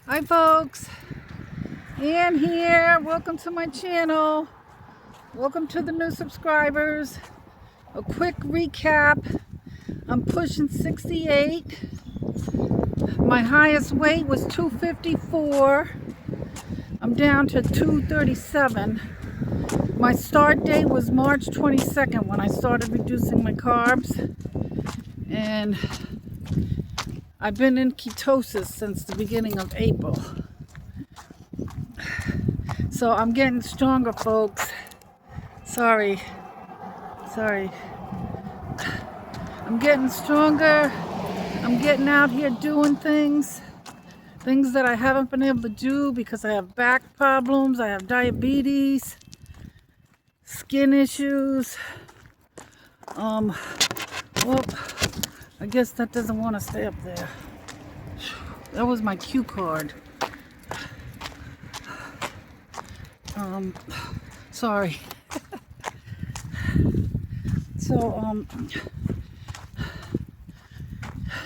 Hi folks, Ann here. Welcome to my channel. Welcome to the new subscribers. A quick recap. I'm pushing 68. My highest weight was 254. I'm down to 237. My start date was March 22nd when I started reducing my carbs. And I've been in ketosis since the beginning of April. So I'm getting stronger, folks. Sorry. I'm getting stronger. I'm getting out here doing things that I haven't been able to do because I have back problems, I have diabetes, skin issues. Well, I guess that doesn't want to stay up there. That was my cue card. Sorry. So,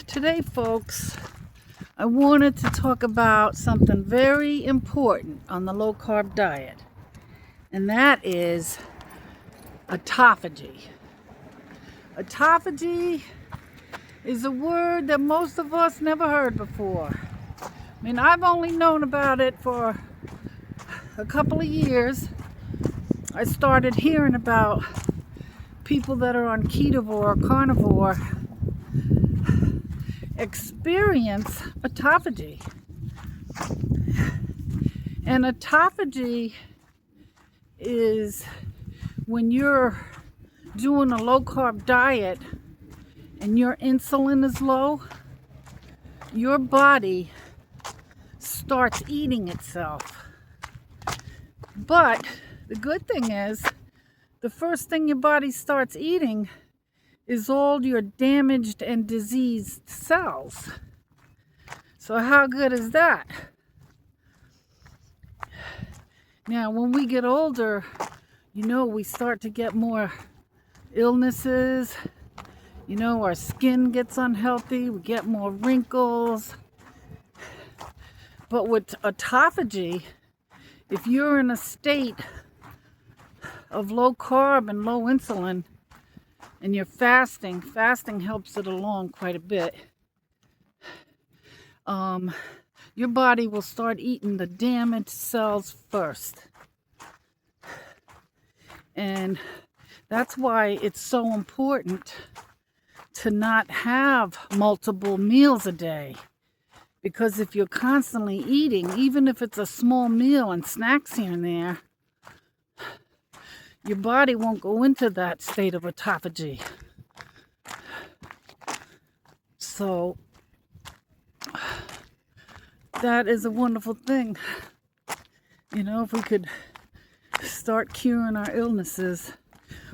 today, folks, I wanted to talk about something very important on the low carb diet, and that is autophagy. Autophagy is a word that most of us never heard before. I mean, I've only known about it for a couple of years. I started hearing about people that are on ketovore or carnivore experience autophagy. And autophagy is when you're doing a low carb diet and your insulin is low, your body starts eating itself. But the good thing is, the first thing your body starts eating is all your damaged and diseased cells. So how good is that? Now, when we get older, we start to get more illnesses. Our skin gets unhealthy. We get more wrinkles. But with autophagy, if you're in a state of low carb and low insulin, and you're fasting helps it along quite a bit. Your body will start eating the damaged cells first. And that's why it's so important to not have multiple meals a day. Because if you're constantly eating, even if it's a small meal and snacks here and there, your body won't go into that state of autophagy. So that is a wonderful thing. If we could start curing our illnesses.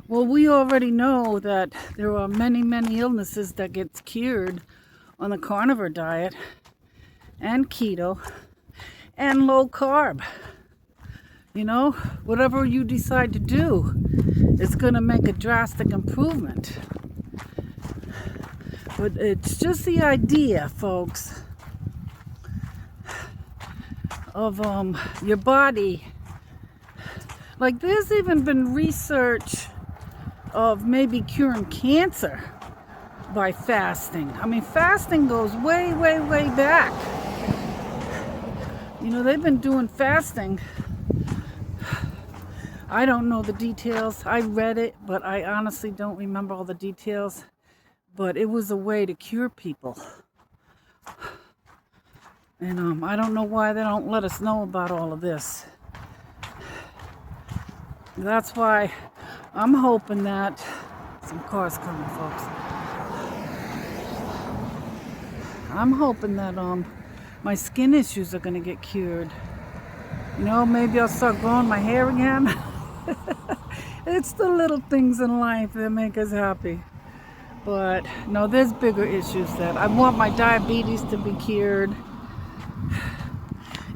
Well, we already know that there are many, many illnesses that get cured on the carnivore diet and keto and low carb. Whatever you decide to do, it's going to make a drastic improvement. But it's just the idea, folks, of your body. Like, there's even been research of maybe curing cancer by fasting. I mean, fasting goes way, way, way back. They've been doing fasting. I don't know the details. I read it, but I honestly don't remember all the details. But it was a way to cure people. And I don't know why they don't let us know about all of this. That's why I'm hoping that some cars coming, folks. I'm hoping that my skin issues are going to get cured. Maybe I'll start growing my hair again. It's the little things in life that make us happy. But no, there's bigger issues that I want my diabetes to be cured.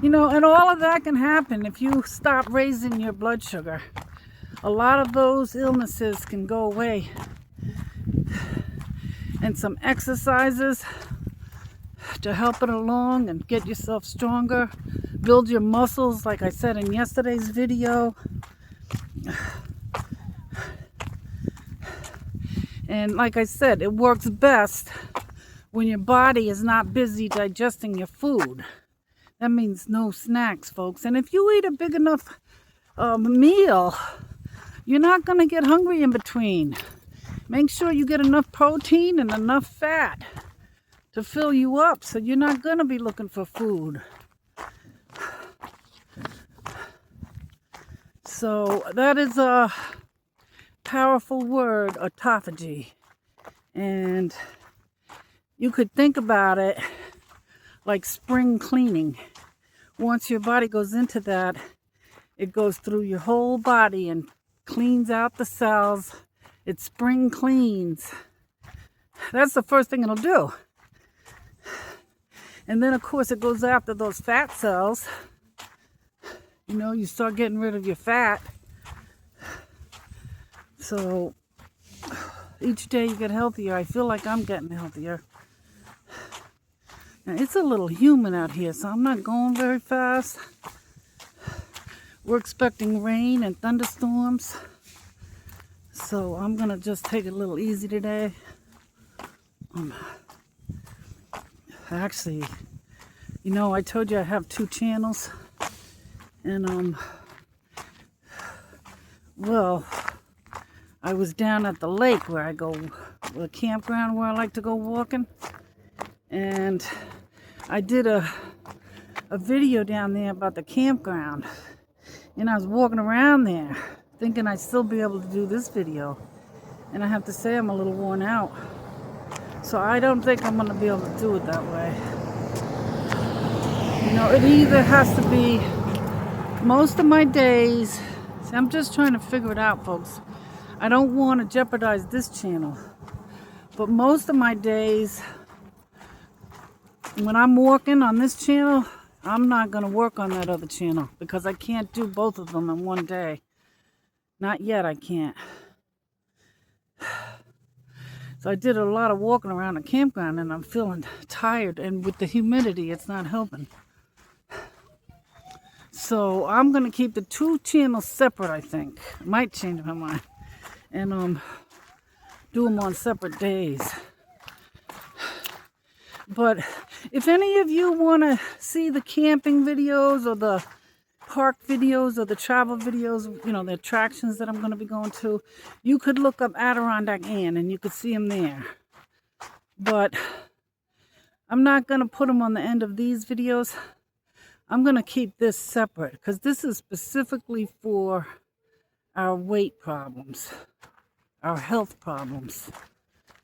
And all of that can happen if you stop raising your blood sugar. A lot of those illnesses can go away. And some exercises to help it along and get yourself stronger, build your muscles, like I said in yesterday's video. And like I said, it works best when your body is not busy digesting your food. That means no snacks, folks. And if you eat a big enough meal, you're not going to get hungry in between. Make sure you get enough protein and enough fat to fill you up, so you're not going to be looking for food. So that is a powerful word, autophagy. And you could think about it like spring cleaning. Once your body goes into that, it goes through your whole body and cleans out the cells. It spring cleans. That's the first thing it'll do. And then, of course, it goes after those fat cells. You know, you start getting rid of your fat. So each day you get healthier. I feel like I'm getting healthier. Now, it's a little humid out here, so I'm not going very fast. We're expecting rain and thunderstorms. So I'm going to just take it a little easy today. Actually, you know, I told you I have 2 channels. And, well, I was down at the lake where I go, the campground where I like to go walking. And I did a video down there about the campground. And I was walking around there thinking I'd still be able to do this video. And I have to say I'm a little worn out. So I don't think I'm going to be able to do it that way. You know, it either has to be most of my days. See, I'm just trying to figure it out, folks. I don't want to jeopardize this channel. But most of my days, when I'm working on this channel, I'm not going to work on that other channel because I can't do both of them in one day. Not yet, I can't. So I did a lot of walking around the campground and I'm feeling tired, and with the humidity, it's not helping. So I'm going to keep the 2 channels separate, I think. I might change my mind. And do them on separate days. But if any of you want to see the camping videos or the park videos or the travel videos, you know, the attractions that I'm going to be going to, you could look up Adirondack Ann and you could see them there. But I'm not going to put them on the end of these videos. I'm going to keep this separate because this is specifically for our weight problems, our health problems.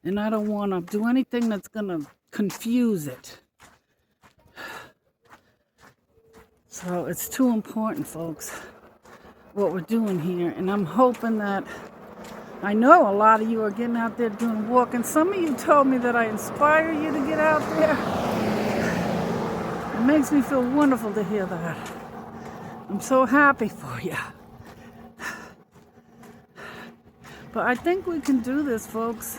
And I don't want to do anything that's going to confuse it. So it's too important, folks, what we're doing here. And I'm hoping that, I know a lot of you are getting out there doing walking. Some of you told me that I inspire you to get out there. It makes me feel wonderful to hear that. I'm so happy for you. But I think we can do this, folks.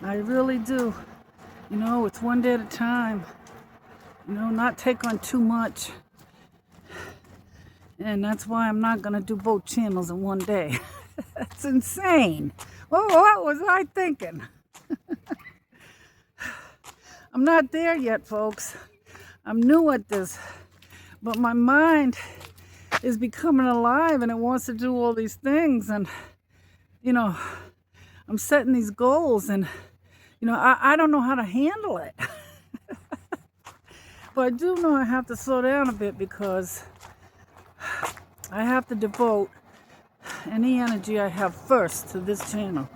I really do. You know, it's one day at a time. You know, not take on too much. And that's why I'm not going to do both channels in one day. That's insane. Well, what was I thinking? I'm not there yet, folks. I'm new at this. But my mind is becoming alive and it wants to do all these things. And, you know, I'm setting these goals and, you know, I don't know how to handle it. But I do know I have to slow down a bit because I have to devote any energy I have first to this channel.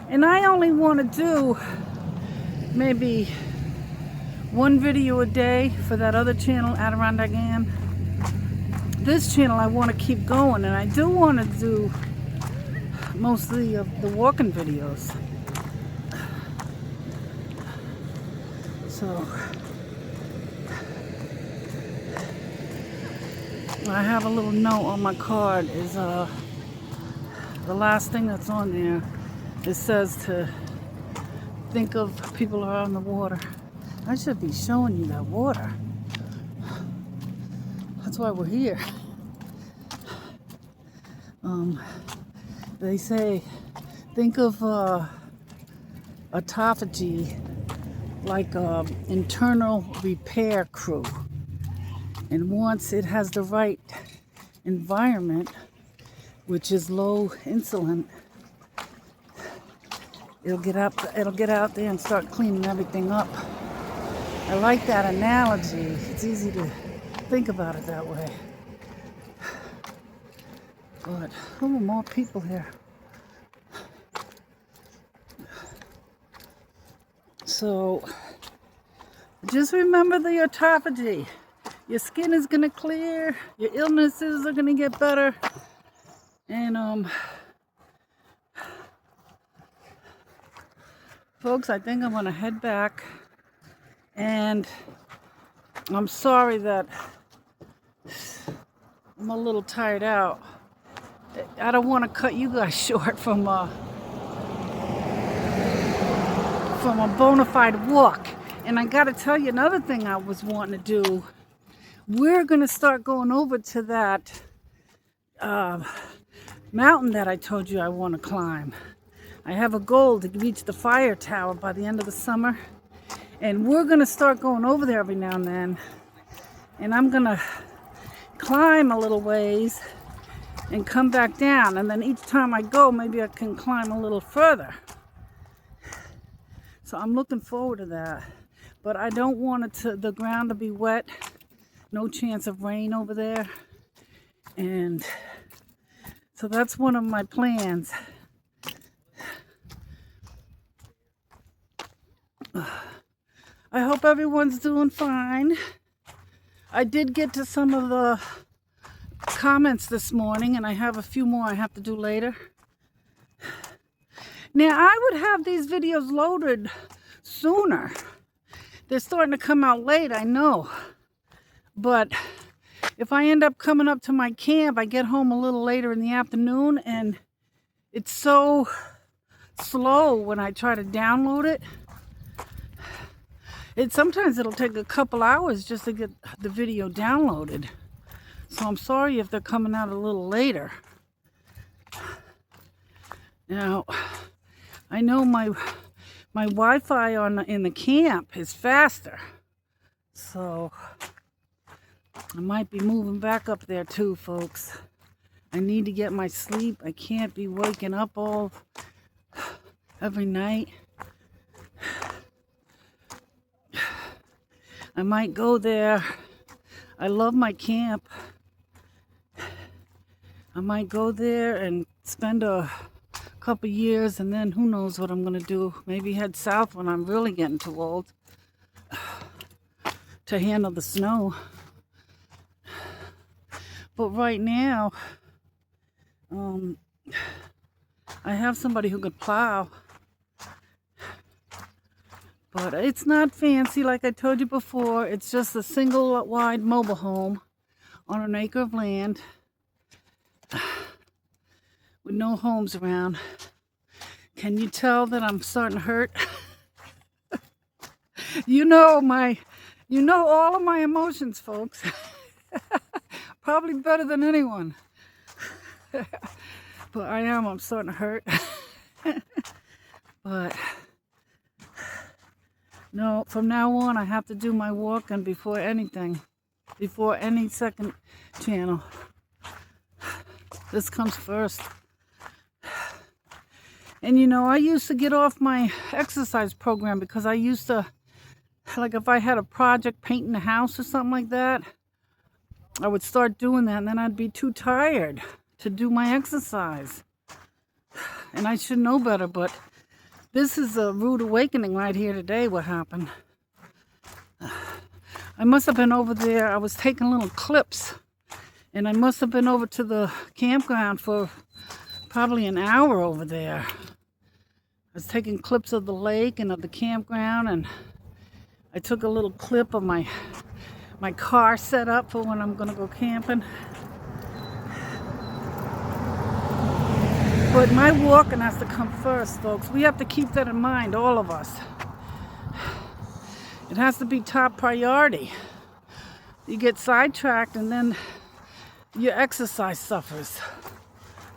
And I only want to do maybe 1 video a day for that other channel, Adirondack Ann. This channel I want to keep going, and I do want to do mostly of the walking videos. So I have a little note on my card is the last thing that's on there. It says to think of people are on the water. I should be showing you that water. That's why we're here. They say, think of autophagy like an internal repair crew. And once it has the right environment, which is low insulin, it'll get out there and start cleaning everything up. I like that analogy. It's easy to think about it that way. But, oh, more people here. So, just remember the autophagy. Your skin is going to clear. Your illnesses are going to get better. And, folks, I think I'm going to head back. And I'm sorry that I'm a little tired out. I don't want to cut you guys short from a bona fide walk. And I got to tell you another thing I was wanting to do. We're going to start going over to that mountain that I told you I want to climb. I have a goal to reach the fire tower by the end of the summer. And we're going to start going over there every now and then. And I'm going to climb a little ways and come back down. And then each time I go, maybe I can climb a little further. So I'm looking forward to that. But I don't want the ground to be wet. No chance of rain over there. And so that's one of my plans. I hope everyone's doing fine. I did get to some of the comments this morning, and I have a few more I have to do later. Now, I would have these videos loaded sooner. They're starting to come out late, I know. But if I end up coming up to my camp, I get home a little later in the afternoon, and it's so slow when I try to download it. Sometimes it'll take a couple hours just to get the video downloaded. So I'm sorry if they're coming out a little later. Now, I know my Wi-Fi in the camp is faster. So I might be moving back up there too, folks. I need to get my sleep. I can't be waking up every night. I might go there. I love my camp. I might go there and spend a couple years, and then who knows what I'm going to do. Maybe head south when I'm really getting too old to handle the snow. But right now, I have somebody who could plow. But it's not fancy, like I told you before. It's just a single wide mobile home on an acre of land with no homes around. Can you tell that I'm starting to hurt? You know all of my emotions, folks. Probably better than anyone. But I'm starting to hurt. But no, from now on, I have to do my walking before anything, before any second channel. This comes first. And you know, I used to get off my exercise program because I used to, like if I had a project painting a house or something like that, I would start doing that and then I'd be too tired to do my exercise. And I should know better, but this is a rude awakening right here today, what happened. I must have been over there. I was taking little clips. And I must have been over to the campground for probably an hour over there. I was taking clips of the lake and of the campground. And I took a little clip of my car set up for when I'm going to go camping. But my walking has to come first, folks. We have to keep that in mind, all of us. It has to be top priority. You get sidetracked and then your exercise suffers.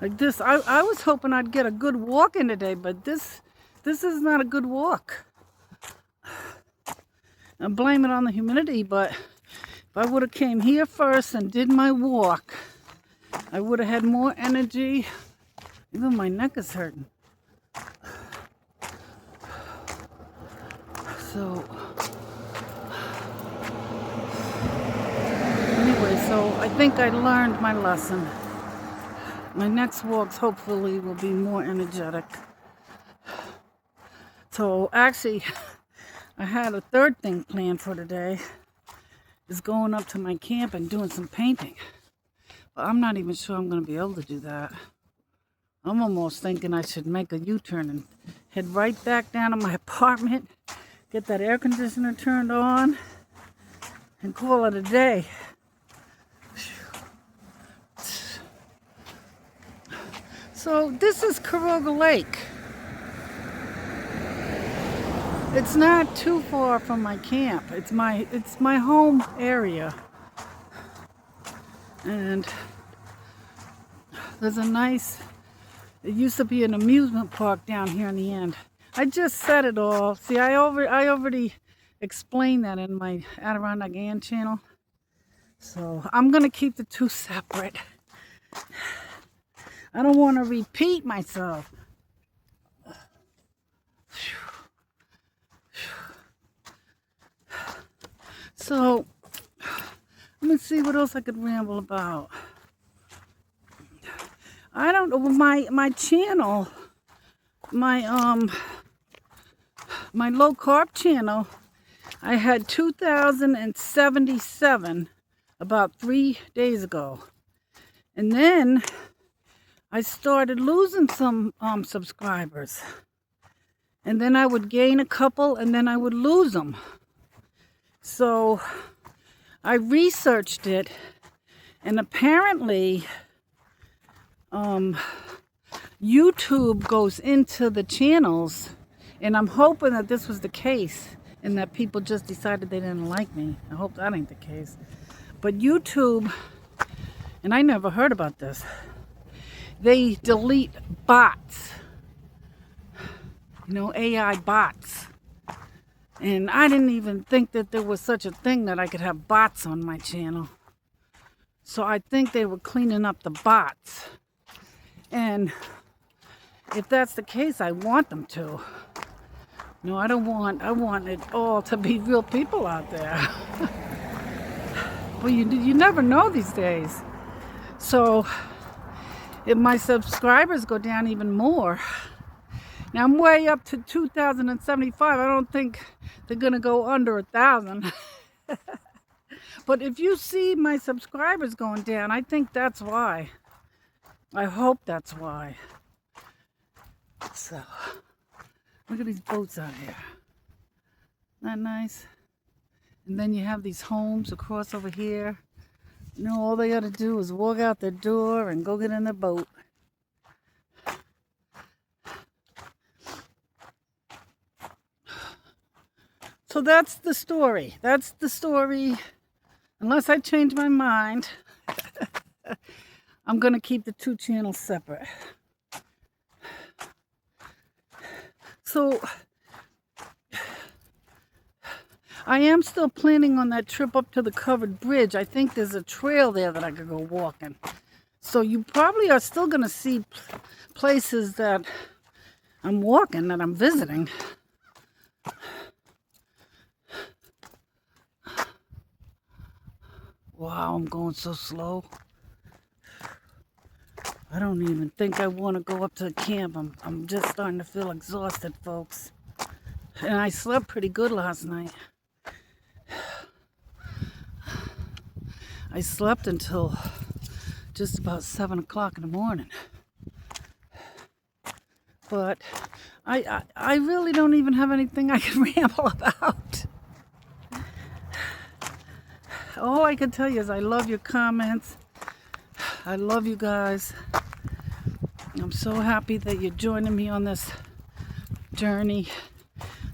Like this, I was hoping I'd get a good walk in today, but this is not a good walk. I blame it on the humidity, but if I would have came here first and did my walk, I would have had more energy. Even my neck is hurting. So, anyway, so I think I learned my lesson. My next walks hopefully will be more energetic. So actually, I had a third thing planned for today. Is going up to my camp and doing some painting. But I'm not even sure I'm going to be able to do that. I'm almost thinking I should make a U-turn and head right back down to my apartment, get that air conditioner turned on, and call it a day. So this is Caroga Lake. It's not too far from my camp. It's my home area. And there's a nice, it used to be an amusement park down here in the end. I just said it all. See, I already explained that in my Adirondack Ann channel. So I'm gonna keep the two separate. I don't want to repeat myself. So let me see what else I could ramble about. I don't know, my channel, my low carb channel, I had 2,077 about 3 days ago. And then I started losing some subscribers. And then I would gain a couple and then I would lose them. So I researched it, and apparently YouTube goes into the channels, and I'm hoping that this was the case and that people just decided they didn't like me. I hope that ain't the case. But YouTube, and I never heard about this, they delete bots, you know, AI bots. And I didn't even think that there was such a thing that I could have bots on my channel. So I think they were cleaning up the bots. And if that's the case, I want them to. No, I want it all to be real people out there. Well, you never know these days. So if my subscribers go down even more, now I'm way up to 2,075. I don't think they're gonna go under 1,000. But if you see my subscribers going down, I think that's why. I hope that's why. So, look at these boats out here. Isn't that nice? And then you have these homes across over here. You know, all they gotta do is walk out their door and go get in the boat. So that's the story. That's the story. Unless I change my mind, I'm going to keep the two channels separate. So I am still planning on that trip up to the covered bridge. I think there's a trail there that I could go walking. So you probably are still going to see places that I'm walking, that I'm visiting. Wow, I'm going so slow. I don't even think I want to go up to the camp. I'm just starting to feel exhausted, folks. And I slept pretty good last night. I slept until just about 7 o'clock in the morning. But I really don't even have anything I can ramble about. All I can tell you is I love your comments. I love you guys. I'm so happy that you're joining me on this journey.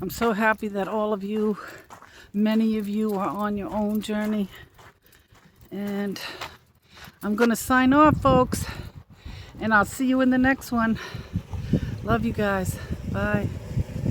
I'm so happy that all of you, many of you, are on your own journey. And I'm going to sign off, folks. And I'll see you in the next one. Love you guys. Bye.